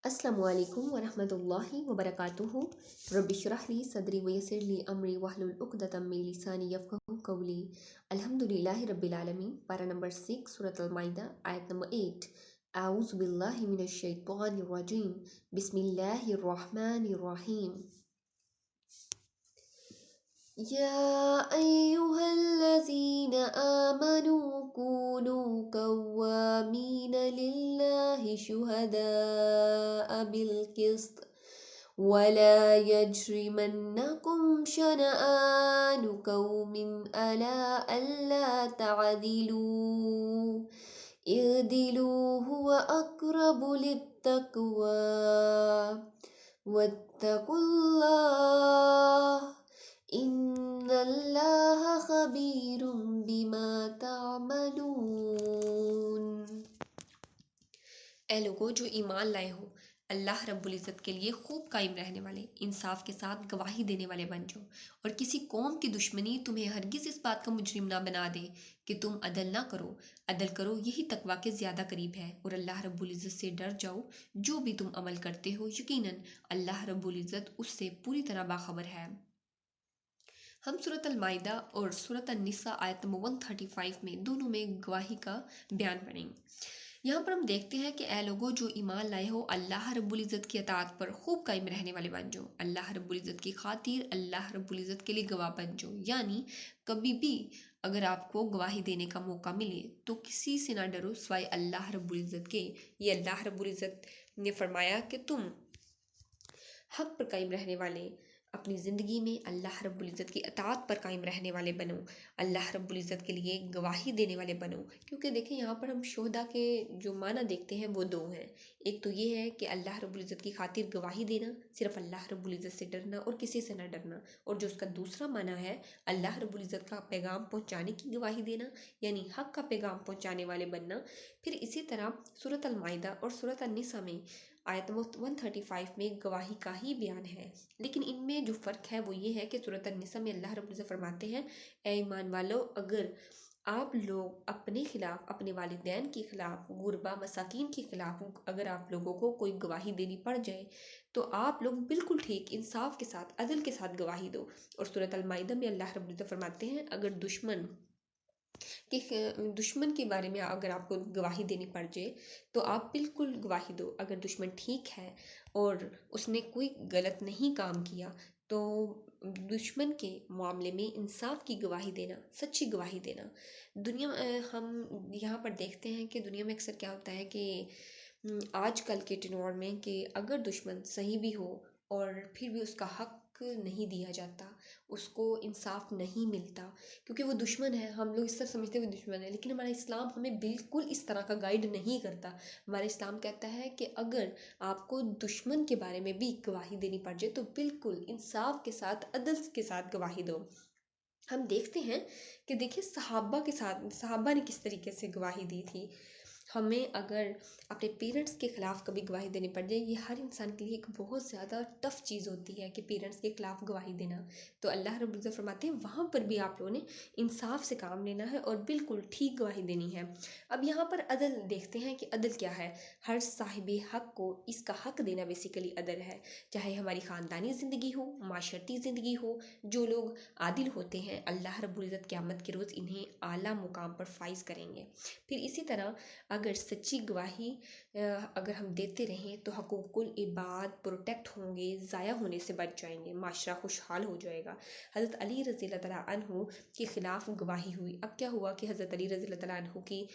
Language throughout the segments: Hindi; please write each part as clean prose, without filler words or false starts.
अस्सलामुअलैकुम वरहमतुल्लाहि वबरकातुहू। रब्बि इश्रह ली सदरी वयस्सिर ली अमरी वहलुल उक़दतम मिन लिसानी यफ़क़हू क़ौली। अल्हम्दुलिल्लाहि रब्बिल आलमीन। पारा नंबर 6 सूरत अल-माइदा आयत नंबर 8। आऊज़ु बिल्लाहि मिनश शैतानिर रजीम। बिस्मिल्लाहिर रहमानिर रहीम। या अय्युहल्लज़ीना आमनू कूनू कव्वामीन लिल्लाहि शुहदाअ बिल क़िस्त वला यजरिमन्नकुम शनआनु कौमिन अला अल्ला तअदिलू इअदिलू हुवा अक़रबु लित्तक़वा वत्तक़ुल्लाह इन्नल्लाह ख़बीरुम बिमा तामलून। ए लोगो जो ईमान लाए हो, अल्लाह रब्बुल इज़्ज़त के लिए खूब कायम रहने वाले, इंसाफ के साथ गवाही देने वाले बन जाओ। और किसी कौम की दुश्मनी तुम्हें हरगिज़ इस बात का मुजरिम ना बना दे कि तुम अदल ना करो। अदल करो, यही तकवा के ज़्यादा करीब है। और अल्लाह रब्बुल इज़्ज़त से डर जाओ। जो भी तुम अमल करते हो, यकीनन अल्लाह रब्बुल इज़्ज़त उससे पूरी तरह बाखबर है। हम सूरत अल-माइदा और सूरत अन-निसा आयत नंबर 135 में दोनों में गवाही का बयान पढ़ेंगे। यहाँ पर हम देखते हैं कि ए लोगो जो ईमान लाए हो, अल्लाह रब्बुल इज़्ज़त की अताअत पर खूब कायम रहने वाले बन जाओ। अल्लाह रब्बुल इज़्ज़त की खातिर अल्लाह रब्बुल इज़्ज़त के लिए गवाह बन जाओ। यानी कभी भी अगर आपको गवाही देने का मौका मिले तो किसी से ना डरो सिवाय अल्लाह रब्बुल इज़्ज़त के। ये अल्लाह रब्बुल इज़्ज़त ने फरमाया कि तुम हक पर कायम रहने वाले, अपनी ज़िंदगी में अल्लाह रब्बुल इज़्ज़त की अताअत पर कायम रहने वाले बनो। अल्लाह रब्बुल इज़्ज़त के लिए गवाही देने वाले बनो। क्योंकि देखें यहाँ पर हम शुहदा के जो माना देखते हैं वो दो हैं। एक तो ये है कि अल्लाह रब्बुल इज़्ज़त की खातिर गवाही देना, सिर्फ अल्लाह रब्बुल इज़्ज़त से डरना और किसी से ना डरना। और जो उसका दूसरा माना है अल्लाह रब्बुल इज़्ज़त का पैगाम पहुँचाने की गवाही देना, यानी हक का पैगाम पहुँचाने वाले बनना। फिर इसी तरह सूरत अल-माइदा और सूरत अन-निसा में आयत नंबर 135 में गवाही का ही बयान है। लेकिन इनमें जो फ़र्क है वो ये है कि सूरत अन-निसा में अल्लाह रब्बुल इज़्ज़त फरमाते हैं, ए ईमान वालो, अगर आप लोग अपने खिलाफ, अपने वालिदैन के खिलाफ, गुरबा मसाकीन के खिलाफ अगर आप लोगों को कोई गवाही देनी पड़ जाए तो आप लोग बिल्कुल ठीक इंसाफ के साथ, अदल के साथ गवाही दो। और सूरत अल-माइदा में अल्लाह रब्बुल इज़्ज़त फरमाते हैं, अगर दुश्मन के बारे में अगर आपको गवाही देनी पड़ जाए तो आप बिल्कुल गवाही दो। अगर दुश्मन ठीक है और उसने कोई गलत नहीं काम किया तो दुश्मन के मामले में इंसाफ की गवाही देना, सच्ची गवाही देना। दुनिया में हम यहाँ पर देखते हैं कि दुनिया में अक्सर क्या होता है कि आजकल के टेनोर में कि अगर दुश्मन सही भी हो और फिर भी उसका हक नहीं दिया जाता, उसको इंसाफ नहीं मिलता, क्योंकि वो दुश्मन है। हम लोग इस तरह समझते हुए दुश्मन है, लेकिन हमारा इस्लाम हमें बिल्कुल इस तरह का गाइड नहीं करता। हमारा इस्लाम कहता है कि अगर आपको दुश्मन के बारे में भी गवाही देनी पड़ जाए तो बिल्कुल इंसाफ के साथ, अदल के साथ गवाही दो। हम देखते हैं कि देखिए सहाबा ने किस तरीके से गवाही दी थी। हमें अगर अपने पेरेंट्स के ख़िलाफ़ कभी गवाही देनी पड़ जाए, ये हर इंसान के लिए एक बहुत ज़्यादा टफ़ चीज़ होती है कि पेरेंट्स के ख़िलाफ़ गवाही देना। तो अल्लाह रब्बुल इज़्ज़त फरमाते हैं वहाँ पर भी आप लोगों ने इंसाफ से काम लेना है और बिल्कुल ठीक गवाही देनी है। अब यहाँ पर अदल देखते हैं कि अदल क्या है। हर साहिब हक़ को इसका हक़ देना बेसिकली अदल है। चाहे हमारी ख़ानदानी ज़िंदगी हो, माशरती ज़िंदगी हो, जो लोग आदिल होते हैं अल्लाह रब्बुल इज़्ज़त क़यामत के रोज़ इन्हें आला मुकाम पर फ़ाइज़ करेंगे। फिर इसी तरह अगर सच्ची गवाही अगर हम देते रहें तो हकूक़ुल इबाद प्रोटेक्ट होंगे, ज़ाया होने से बच जाएंगे, माशरा खुशहाल हो जाएगा। हज़रत अली रज़ी अल्लाह तआला अन्हु के ख़िलाफ़ गवाही हुई। अब क्या हुआ कि हज़रत अली रज़ी अल्लाह तआला अन्हु की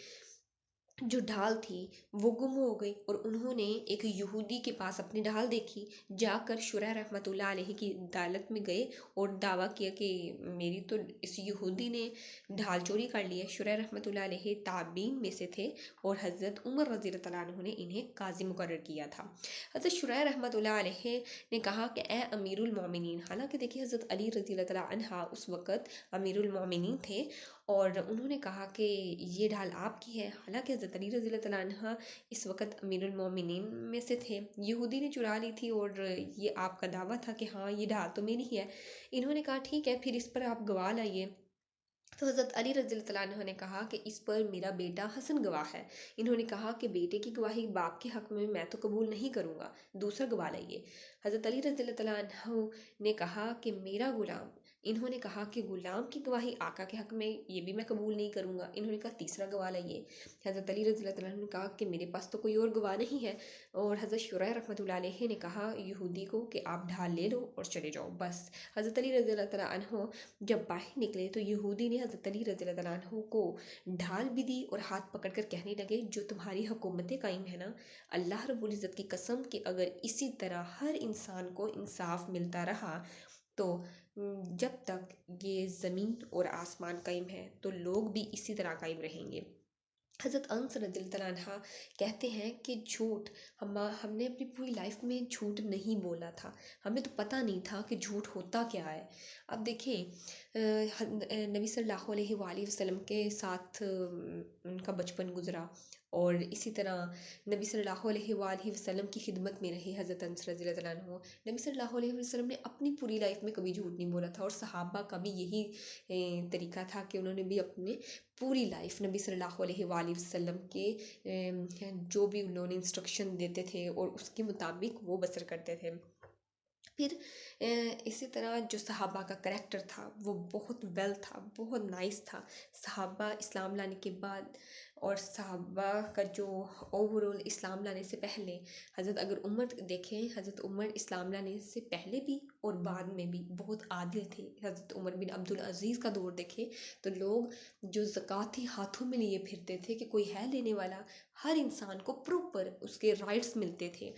जो ढाल थी वो गुम हो गई और उन्होंने एक यहूदी के पास अपनी ढाल देखी। जाकर शुरा रहमतुल्लाह अलैहि की अदालत में गए और दावा किया कि मेरी तो इस यहूदी ने ढाल चोरी कर ली है। शुरा रहमतुल्लाह अलैहि ताबीन में से थे और हज़रत उमर रज़ी अल्लाह तआला अन्हु ने इन्हें काजी मुकर्रर किया था। हज़रत शुरा रहमतुल्लाह अलैहि ने कहा कि ए अमीरुल मोमिनीन, हालांकि देखिए हज़रत अली रज़ी अल्लाह तआला अन्हा उस वक़्त अमीरुल मोमिनीन थे और उन्होंने कहा कि ये ढाल आपकी है। हालांकि हज़रत अली रज़ी अल्लाह तआला अन्हा इस वक़्त अमीरुल मोमिनीन में से थे, यहूदी ने चुरा ली थी और ये आपका दावा था कि हाँ ये ढाल तो मेरी ही है। इन्होंने कहा ठीक है, फिर इस पर आप गवाह लाइए। तो हज़रत अली रज़ी अल्लाह अन्हु ने कहा कि इस पर मेरा बेटा हसन गवाह है। इन्होंने कहा कि बेटे की गवाही बाप के हक़ में मैं तो कबूल नहीं करूँगा, दूसरा गवाह लाइए। हज़रत अली रज़ी अल्लाह अन्हु ने कहा कि मेरा गुलाम, इन्होंने कहा कि गुलाम की गवाही आका के हक़ में ये भी मैं कबूल नहीं करूँगा। इन्होंने कहा तीसरा गवाह लाइए। हज़रत अली रज़ी अल्लाह अन्हु ने कहा कि मेरे पास तो कोई और गवाह नहीं है। और हज़रत शुरैह रहमतुल्लाह अलैहि ने कहा यहूदी को कि आप ढाल ले लो और चले जाओ बस। हज़रत अली रज़ी अल्लाह अन्हु जब बाहर निकले तो यहूदी ने हज़रत अली रज़ी अल्लाह अन्हु को ढाल भी दी और हाथ पकड़कर कहने लगे जो तुम्हारी हुकूमतें कायम है ना, अल्लाह रब्बुल इज़्ज़त की कसम कि अगर इसी तरह हर इंसान को इंसाफ मिलता रहा तो जब तक ये ज़मीन और आसमान कायम है तो लोग भी इसी तरह कायम रहेंगे। हज़रत अनस रज़ियल्लाहु अन्हा कहते हैं कि झूठ हमने अपनी पूरी लाइफ में झूठ नहीं बोला था। हमें तो पता नहीं था कि झूठ होता क्या है। अब देखिए नबी सल्लल्लाहु अलैहि वसल्लम के साथ उनका बचपन गुज़रा और इसी तरह नबी सल्लल्लाहु अलैहि वसल्लम की खिदमत में रहे हज़रत अनस रज़ियल्लाहु अन्हु। नबी सल्लल्लाहु अलैहि वसल्लम ने अपनी पूरी लाइफ में कभी झूठ नहीं बोला था और सहाबा का भी यही तरीका था कि उन्होंने भी अपने पूरी लाइफ नबी सल्लल्लाहु अलैहि वसल्लम के जो भी उन्होंने इंस्ट्रक्शन देते थे और उसके मुताबिक वो बसर करते थे। फिर इसी तरह जो सहाबा का करैक्टर था वो बहुत वेल था, बहुत नाइस था। सहाबा इस्लाम लाने के बाद और सहाबा का जो ओवरऑल इस्लाम लाने से पहले हज़रत अगर उमर देखें, हज़रत उमर इस्लाम लाने से पहले भी और बाद में भी बहुत आदिल थे। हज़रत उमर बिन अब्दुल अज़ीज़ का दौर देखें तो लोग जो ज़कात ही हाथों में लिए फिरते थे कि कोई है लेने वाला, हर इंसान को प्रॉपर उसके राइट्स मिलते थे।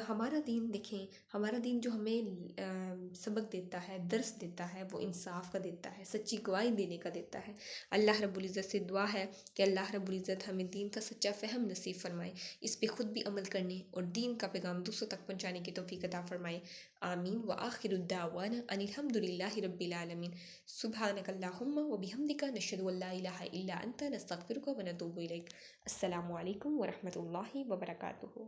हमारा दीन देखें, हमारा दीन जो हमें सबक देता है, दर्स देता है, वो इंसाफ का देता है, सच्ची गवाही देने का देता है। अल्लाह रब्बुल इज़्ज़त से दुआ है कि अल्लाह रब्बुल इज़्ज़त हमें दीन का सच्चा फ़हम नसीब फरमाए, इस पे खुद भी अमल करने और दीन का पैगाम दूसरों तक पहुँचाने की तौफ़ीक अता फरमाए। आमीन व आखिरु दावाना अनिल हम्दुलिल्लाहि रब्बिल आलमीन। सुब्हानक अल्लाहुम्मा व बिहम्दिका नशहदु अल्ला इलाहा इल्ला अंता नस्तगफिरुका व नतूबु इलैक। अस्सलामु अलैकुम व रहमतुल्लाहि व बरकातुहू।